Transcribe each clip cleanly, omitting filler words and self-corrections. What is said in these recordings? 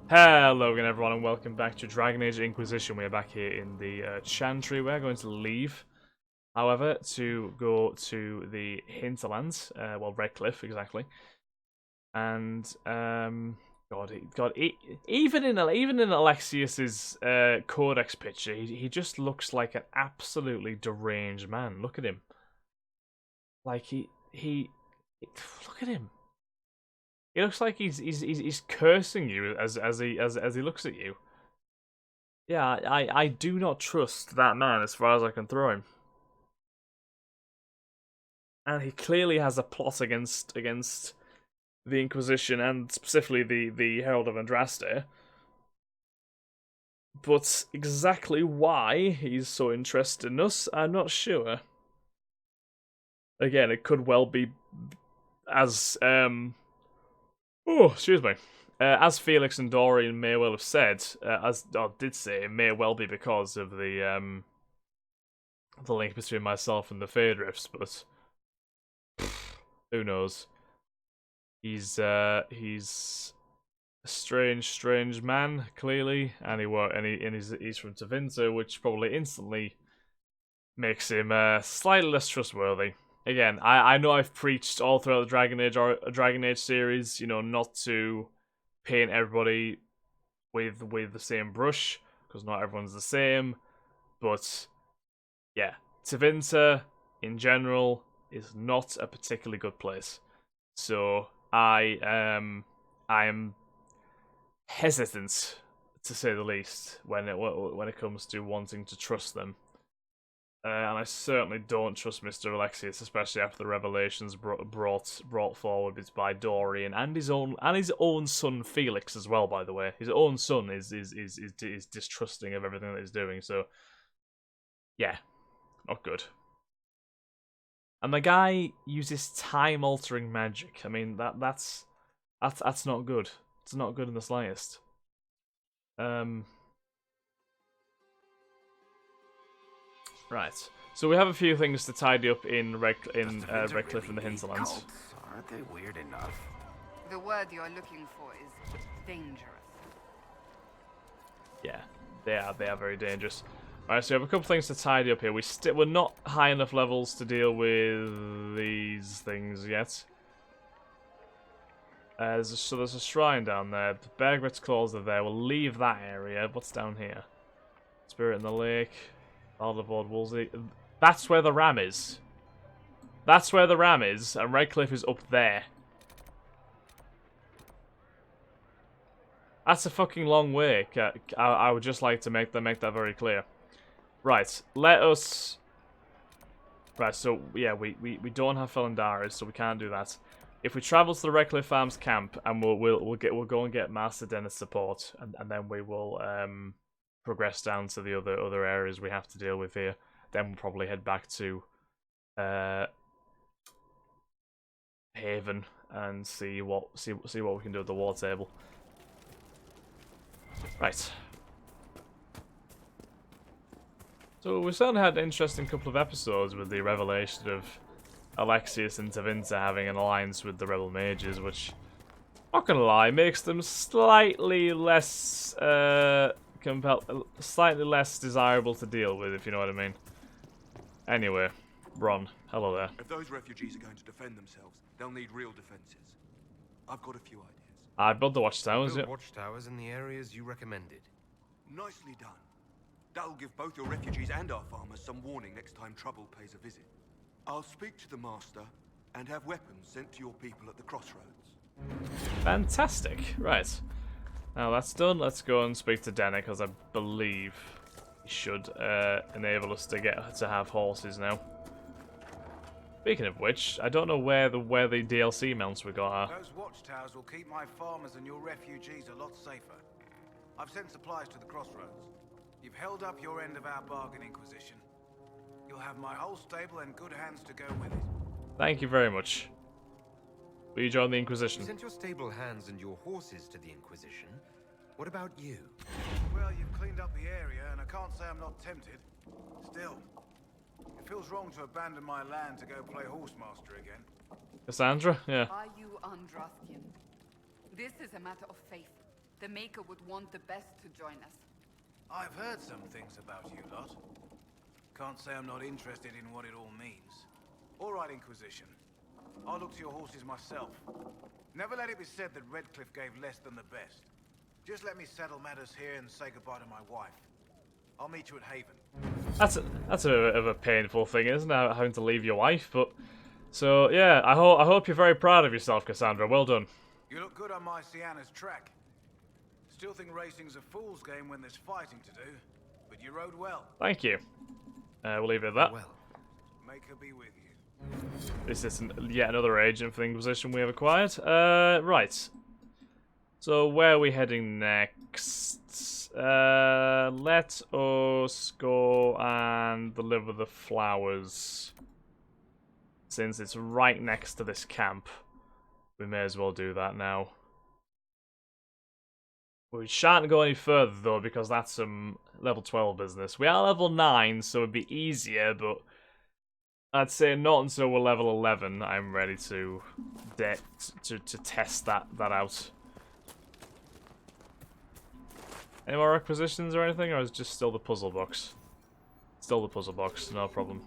Hello again everyone and welcome back to Dragon Age Inquisition. We are back here in the Chantry. We're going to leave, however, to go to the Hinterlands, well, Redcliffe, exactly. And, even in Alexius's Codex picture, he just looks like an absolutely deranged man. Look at him. Like, look at him. He looks like he's cursing you as he looks at you. Yeah, I do not trust that man as far as I can throw him. And he clearly has a plot against the Inquisition and specifically the Herald of Andraste. But exactly why he's so interested in us, I'm not sure. Again, it could well be as oh, excuse me. As Felix and Dorian may well have said, did say, it may well be because of the link between myself and the Phaedrifts, but who knows? He's a strange man, clearly, and he's from Tevinter, which probably instantly makes him slightly less trustworthy. Again, I know I've preached all throughout the Dragon Age series, you know, not to paint everybody with the same brush, because not everyone's the same. But yeah, Tevinter in general is not a particularly good place. So I am hesitant, to say the least, when it comes to wanting to trust them. And I certainly don't trust Mr. Alexius, especially after the revelations brought forward by Dorian and his own son Felix as well. By the way, his own son is distrusting of everything that he's doing. So, yeah, not good. And the guy uses time-altering magic. I mean, that's not good. It's not good in the slightest. Right. So we have a few things to tidy up in Redcliffe and the Hinterlands. Aren't they weird enough? The word you're looking for is dangerous. Yeah, they are very dangerous. Alright, so we have a couple things to tidy up here. We're not high enough levels to deal with these things yet. So there's a shrine down there. The Bergrit's claws are there. We'll leave that area. What's down here? Spirit in the Lake. Aldabord Woolsey. That's where the ram is. That's where the ram is, and Redcliffe is up there. That's a fucking long way. I would just like to make that very clear. Right, let us. Right, so yeah, we don't have Felandaris, so we can't do that. If we travel to the Redcliffe Farms camp, and we'll go and get Master Dennis support, and then we will progress down to the other areas we have to deal with here. Then we'll probably head back to Haven and see what we can do at the war table. Right. So we certainly had an interesting couple of episodes with the revelation of Alexius and Tevinter having an alliance with the Rebel Mages, which, not gonna lie, makes them slightly less slightly less desirable to deal with, if you know what I mean. Anyway, Ron, hello there. If those refugees are going to defend themselves, they'll need real defenses. I've got a few ideas. I built the watchtowers, yeah. Watchtowers in the areas you recommended. Nicely done. That'll give both your refugees and our farmers some warning next time trouble pays a visit. I'll speak to the Master and have weapons sent to your people at the crossroads. Fantastic. Right. Now that's done, let's go and speak to Denner, because I believe he should enable us to have horses now. Speaking of which, I don't know where the DLC mounts we got are. Those watchtowers will keep my farmers and your refugees a lot safer. I've sent supplies to the crossroads. You've held up your end of our bargain, Inquisition. You'll have my whole stable and good hands to go with it. Thank you very much. Will you join the Inquisition? You sent your stable hands and your horses to the Inquisition. What about you? Well, you've cleaned up the area, and I can't say I'm not tempted. Still, it feels wrong to abandon my land to go play horsemaster again. Cassandra? Yeah. Are you Andrathian? This is a matter of faith. The Maker would want the best to join us. I've heard some things about you lot. Can't say I'm not interested in what it all means. All right, Inquisition. I'll look to your horses myself. Never let it be said that Redcliffe gave less than the best. Just let me settle matters here and say goodbye to my wife. I'll meet you at Haven. That's a bit of a painful thing, isn't it? Having to leave your wife, but so yeah. I hope you're very proud of yourself, Cassandra. Well done. You look good on my Sienna's track. Still think racing's a fool's game when there's fighting to do, but you rode well. Thank you. We'll leave it at that. Well, Make her be with you. This is yet another agent for the Inquisition we have acquired. Right. So where are we heading next? Let us go and deliver the flowers. Since it's right next to this camp, we may as well do that now. We shan't go any further though, because that's some level 12 business. We are level 9, so it'd be easier, but I'd say not until we're level 11 I'm ready to test that out. Any more requisitions or anything, or is it just still the puzzle box? Still the puzzle box, no problem.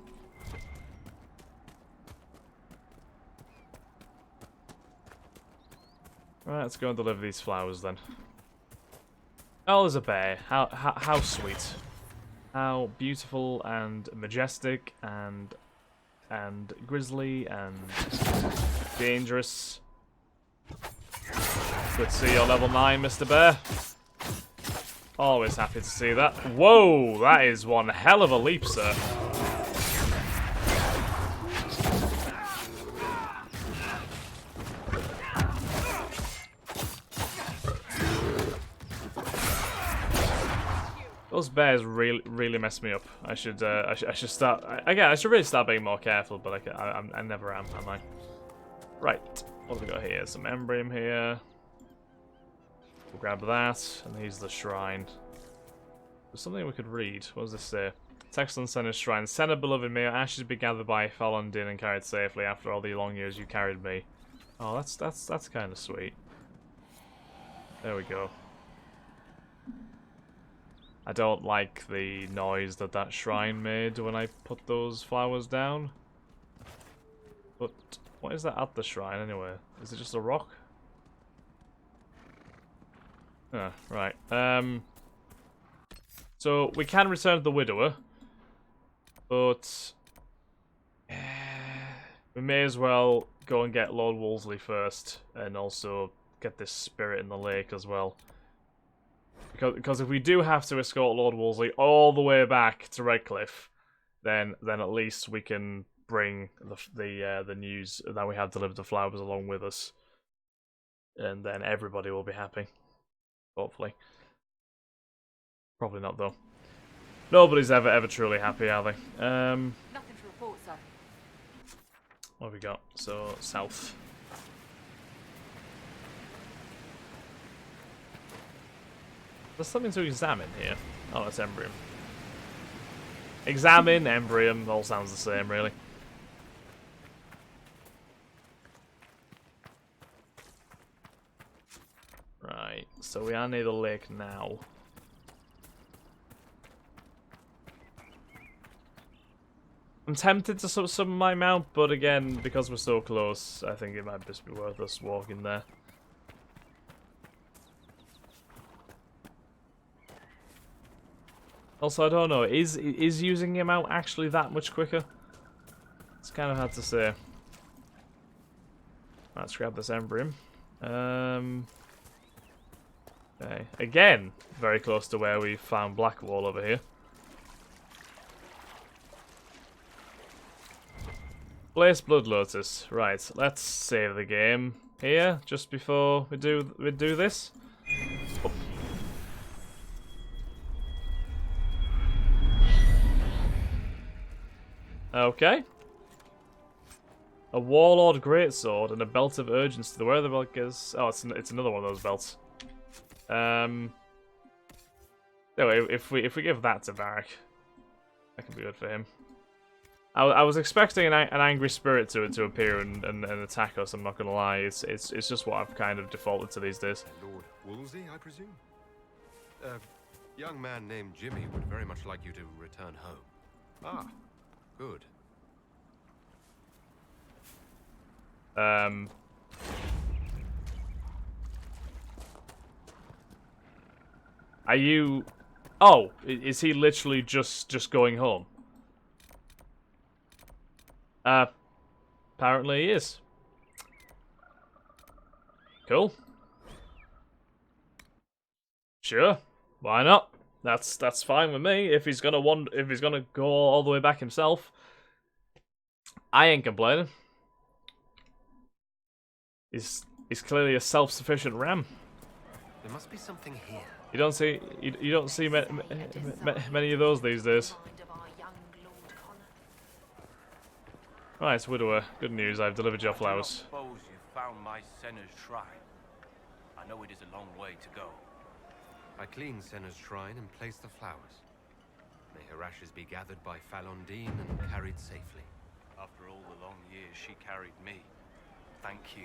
Right, let's go and deliver these flowers then. Oh, there's a bear. How sweet. How beautiful and majestic and grisly and dangerous. Good to see you're level 9, Mr. Bear. Always happy to see that. Whoa, that is one hell of a leap, sir. Those bears really mess me up. I should start again. I should really start being more careful, but I never am I? Right, what have we got here? Some Emporium here. We'll grab that, and here's the shrine. There's something we could read. What does this say? Text on Senna's shrine. Senna, beloved, may your ashes be gathered by Falondin and carried safely after all the long years you carried me. Oh, that's kind of sweet. There we go. I don't like the noise that shrine made when I put those flowers down. But what is that at the shrine anyway? Is it just a rock? Ah, right. So we can return to the Widower, but we may as well go and get Lord Wolseley first, and also get this spirit in the lake as well. Because if we do have to escort Lord Wolseley all the way back to Redcliffe, then at least we can bring the news that we have delivered the flowers along with us, and then everybody will be happy. Hopefully. Probably not though. Nobody's ever truly happy, are they? Nothing to report, sir. What have we got? So south. There's something to examine here. Oh, that's Emporium. Examine, Emporium, all sounds the same, really. Right, so we are near the lake now. I'm tempted to summon my mount, but again, because we're so close, I think it might just be worth us walking there. Also, I don't know, is using him out actually that much quicker? It's kind of hard to say. Let's grab this Emporium. Okay. Again, very close to where we found Blackwall over here. Blaze Blood Lotus. Right, let's save the game here just before we do this. Oh. Okay. A Warlord Greatsword and a Belt of Urgency. Where the belt is? Oh, it's another one of those belts. Anyway, if we give that to Varric, that can be good for him. I was expecting an angry spirit to appear and attack us. I'm not gonna lie. It's just what I've kind of defaulted to these days. Lord Woolsey, I presume? A young man named Jimmy would very much like you to return home. Ah, good. Are you? Oh, is he literally just going home? Apparently he is. Cool. Sure, why not? That's fine with me. If he's gonna go all the way back himself, I ain't complaining. He's clearly a self-sufficient ram. There must be something here. You don't see many of those these days. Right, Widower. Good news. I've delivered your flowers. I suppose you found my Senna's shrine. I know it is a long way to go. I clean Senna's shrine and place the flowers. May her ashes be gathered by Falondine and carried safely. After all the long years she carried me, thank you.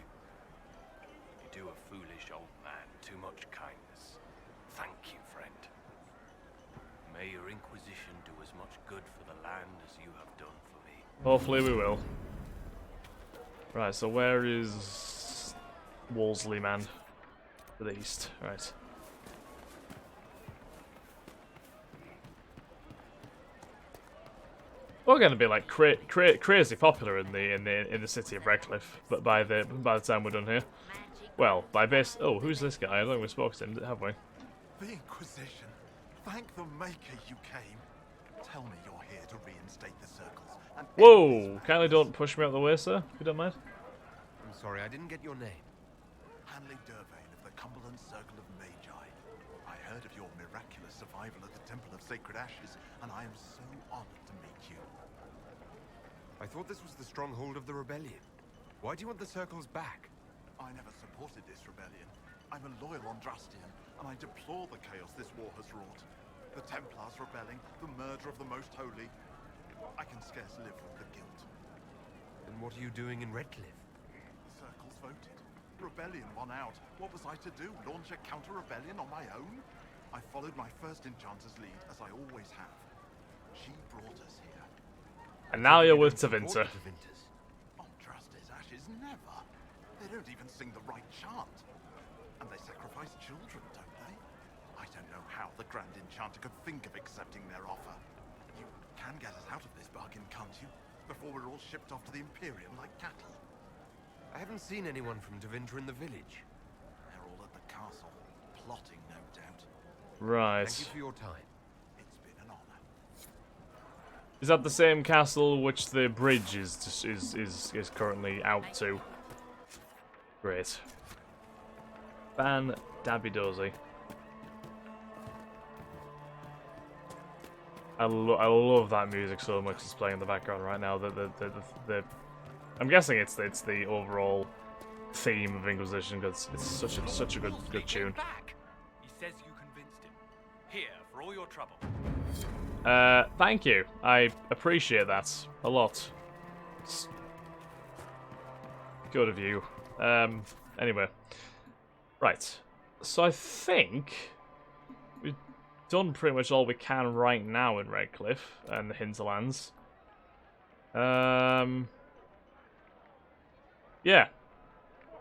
You do a foolish old man too much kindness. Thank you, friend. May your Inquisition do as much good for the land as you have done for me. Hopefully we will. Right, so where is Wolseley, man? To the east, right. We're going to be like crazy popular in the city of Redcliffe, but by the time we're done here. Well, by base. Oh, who's this guy? I don't think we spoke to him, have we? The Inquisition. Thank the Maker you came. Tell me you're here to reinstate the circles. And Whoa! Kindly don't push me out the way, sir, if you don't mind. I'm sorry, I didn't get your name. Hanley Dervain of the Cumberland Circle of Magi. I heard of your miraculous survival at the Temple of Sacred Ashes, and I am so honored to meet you. I thought this was the stronghold of the rebellion. Why do you want the circles back? I never supported this rebellion. I'm a loyal Andrastian, and I deplore the chaos this war has wrought. The Templars rebelling, the murder of the Most Holy. I can scarce live with the guilt. Then what are you doing in Redcliffe? The circles voted. Rebellion won out. What was I to do? Launch a counter-rebellion on my own? I followed my first enchanter's lead, as I always have. She brought us here. And now you're with Tevinter. Andraste's ashes, never. They don't even sing the right chant. And they sacrifice children, don't they? I don't know how the Grand Enchanter could think of accepting their offer. You can get us out of this bargain, can't you? Before we're all shipped off to the Emporium like cattle. I haven't seen anyone from Tevinter in the village. They're all at the castle, plotting, no doubt. Right. Thank you for your time. It's been an honor. Is that the same castle which the bridge is currently out to? Great. Fan Dabby Dozy. I love that music so much. It's playing in the background right now. I'm guessing it's the overall theme of Inquisition because it's such a good tune. Back. He says you convinced him. Here for all your trouble. Thank you. I appreciate that a lot. It's good of you. Anyway. Right. So I think we've done pretty much all we can right now in Redcliffe and the Hinterlands. Yeah. I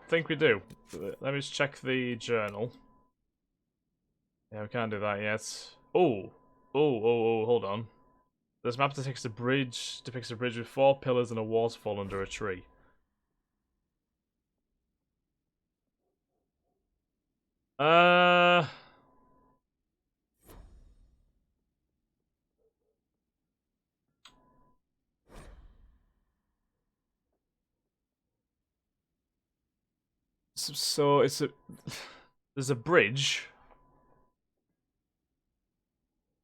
think we do. Let me just check the journal. Yeah, we can't do that yet. Oh, hold on. This map depicts a bridge with 4 pillars and a waterfall under a tree. So it's there's a bridge,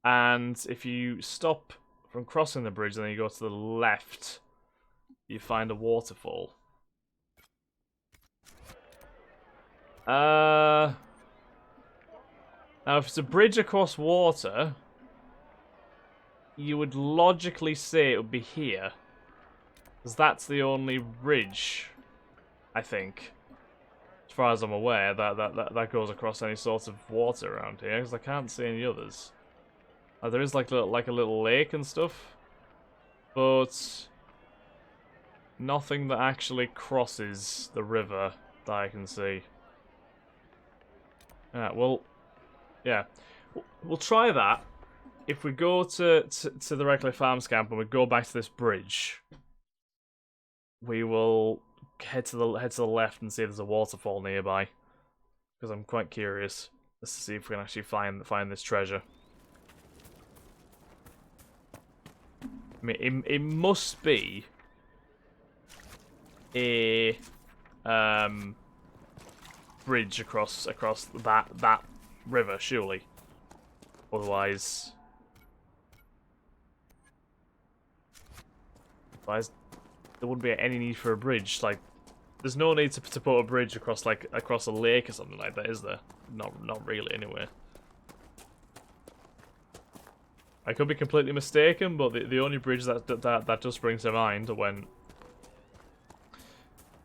and if you stop from crossing the bridge, then you go to the left, you find a waterfall. Now if it's a bridge across water, you would logically say it would be here. Because that's the only bridge, I think, as far as I'm aware, that goes across any sort of water around here. Because I can't see any others. There is like a little lake and stuff, but nothing that actually crosses the river that I can see. Well, yeah, we'll try that. If we go to the Reckless Farms camp and we go back to this bridge, we will head to the left and see if there's a waterfall nearby, because I'm quite curious as to see if we can actually find this treasure. I mean, it must be a bridge across that river, surely. Otherwise, there wouldn't be any need for a bridge. Like, there's no need to put a bridge across a lake or something like that, is there? Not really, anyway. I could be completely mistaken, but the only bridge that does spring to mind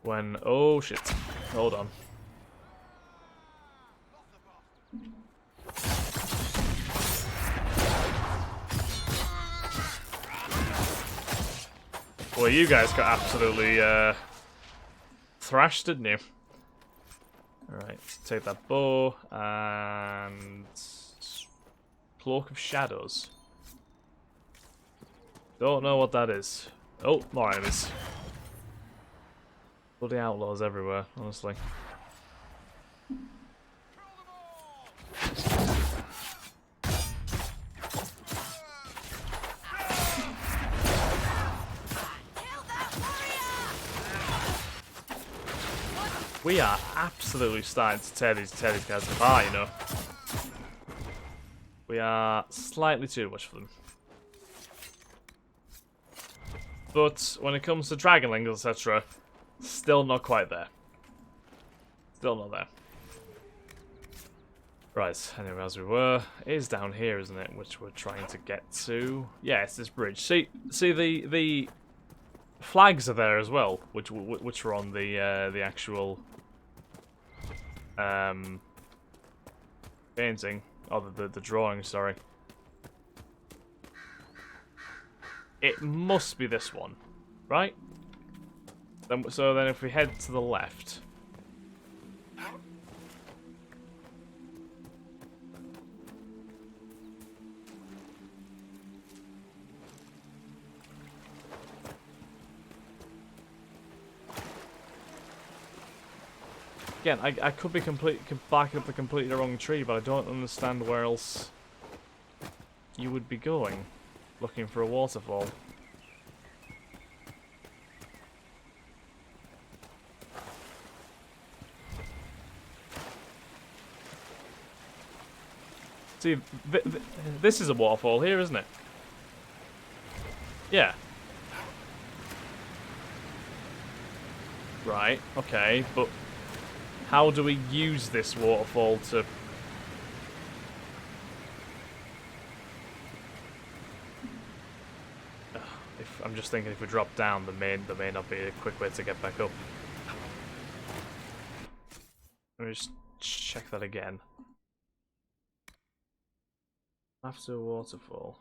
when oh shit, hold on. Well, you guys got absolutely thrashed, didn't you? Alright, take that bow and Cloak of Shadows. Don't know what that is. Oh, more enemies. Bloody outlaws everywhere, honestly. We are absolutely starting to tear these guys apart, you know. We are slightly too much for them. But when it comes to Dragonlings, etc., still not quite there. Still not there. Right, anyway, as we were, it is down here, isn't it? Which we're trying to get to. Yeah, it's this bridge. See the flags are there as well, which are on the actual painting, or the drawing. Sorry. It must be this one, right? So then if we head to the left. Again, I could be barking up the completely wrong tree, but I don't understand where else you would be going, looking for a waterfall. See, this is a waterfall here, isn't it? Yeah. Right, okay, but how do we use this waterfall to... I'm just thinking if we drop down, there may not be a quick way to get back up. Let me just check that again. After a waterfall.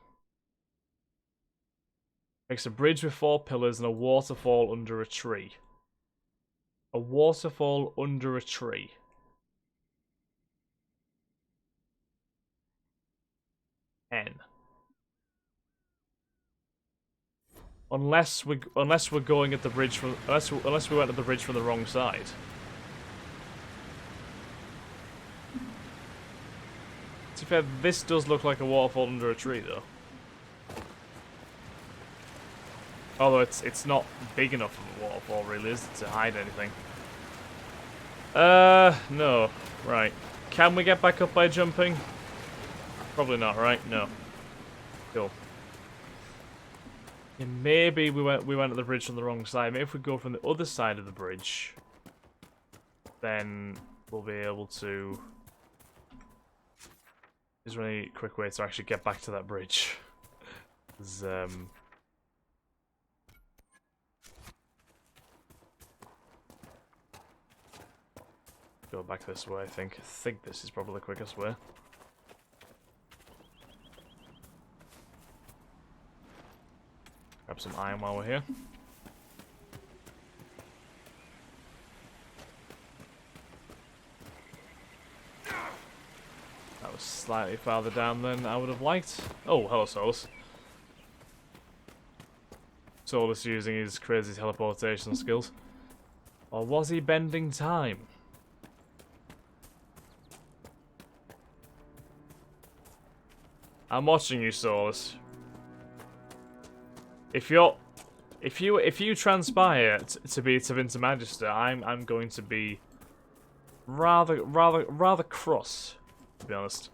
Makes a bridge with 4 pillars and a waterfall under a tree. A waterfall under a tree. N. Unless we're going at the bridge from unless we went at the bridge from the wrong side. To be fair, this does look like a waterfall under a tree, though. Although it's not big enough of a waterfall, really, is it, to hide anything? No. Right. Can we get back up by jumping? Probably not, right? No. Cool. Yeah, maybe we went at the bridge from the wrong side. Maybe if we go from the other side of the bridge, then we'll be able to... Is there any quick way to actually get back to that bridge? Go back this way, I think. I think this is probably the quickest way. Grab some iron while we're here. That was slightly farther down than I would have liked. Oh, hello, Solus. Solus using his crazy teleportation skills. Or was he bending time? I'm watching you, Solus. If you transpire to be Tevinter Magister, I'm going to be rather cross, to be honest.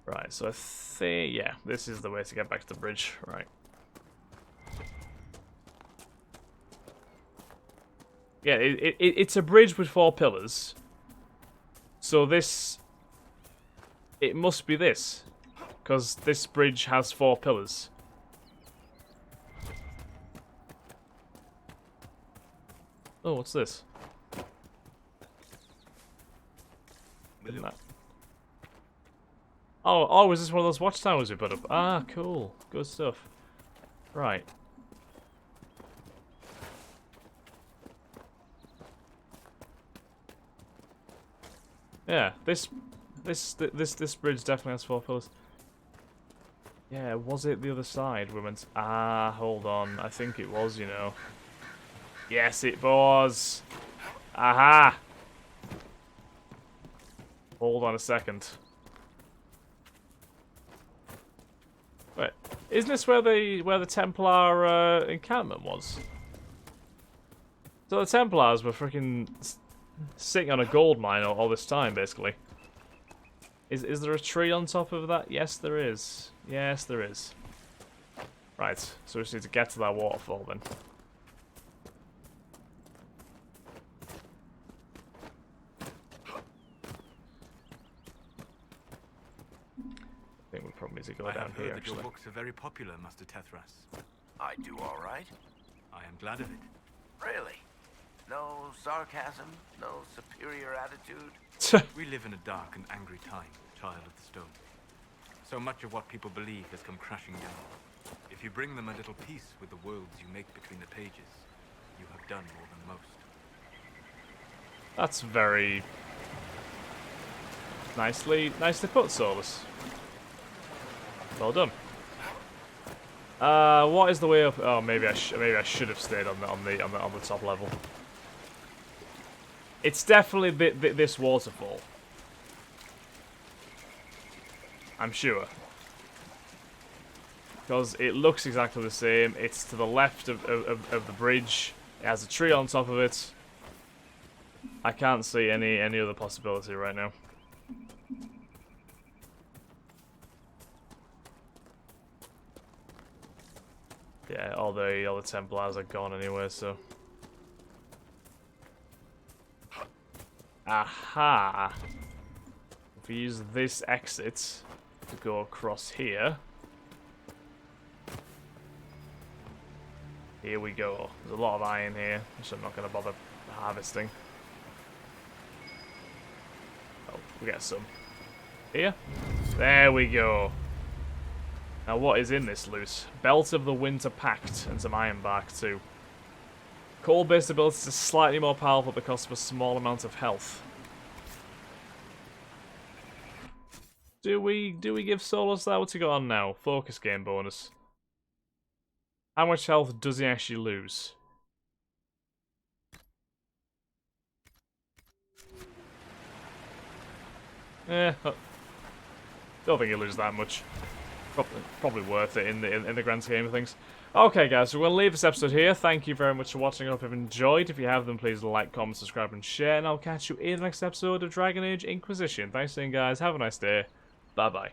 Right, so I think, yeah, this is the way to get back to the bridge, right. Yeah, it's a bridge with 4 pillars. So this, it must be this, because this bridge has 4 pillars. Oh, what's this? Isn't that? Oh, is this one of those watchtowers we put up? Ah, cool. Good stuff. Right. Yeah, this bridge definitely has 4 pillars. Yeah, was it the other side? We went. Ah, hold on. I think it was. You know. Yes, it was. Aha. Hold on a second. Wait, isn't this where the Templar encampment was? So the Templars were freaking sitting on a gold mine all this time, basically. Is there a tree on top of that? Yes, there is. Yes, there is. Right, so we just need to get to that waterfall then. I think we probably need to go down here, actually. Your books are very popular, Master Tethras. I do all right. I am glad of it. Really? No sarcasm? No superior attitude? We live in a dark and angry time, Child of the Stone. So much of what people believe has come crashing down. If you bring them a little peace with the worlds you make between the pages, you have done more than most. That's very nicely put, Solus. Well done. What is the way up? Oh, maybe I should have stayed on the top level. It's definitely this waterfall. I'm sure. Because it looks exactly the same. It's to the left of the bridge. It has a tree on top of it. I can't see any other possibility right now. Yeah, all the Templars are gone anyway, so. Aha! If we use this exit to go across here. Here we go. There's a lot of iron here, which I'm not going to bother harvesting. Oh, we get some. Here? There we go. Now what is in this loot? Belt of the Winter Pact and some iron bark too. Coal-based abilities are slightly more powerful at the cost of a small amount of health. Do we give Solus that? What's he got on now? Focus game bonus. How much health does he actually lose? Don't think he loses that much. Probably worth it in the grand scheme of things. Okay, guys, so we'll leave this episode here. Thank you very much for watching. I hope you've enjoyed. If you have, then please like, comment, subscribe, and share. And I'll catch you in the next episode of Dragon Age Inquisition. Thanks again, guys. Have a nice day. Bye-bye.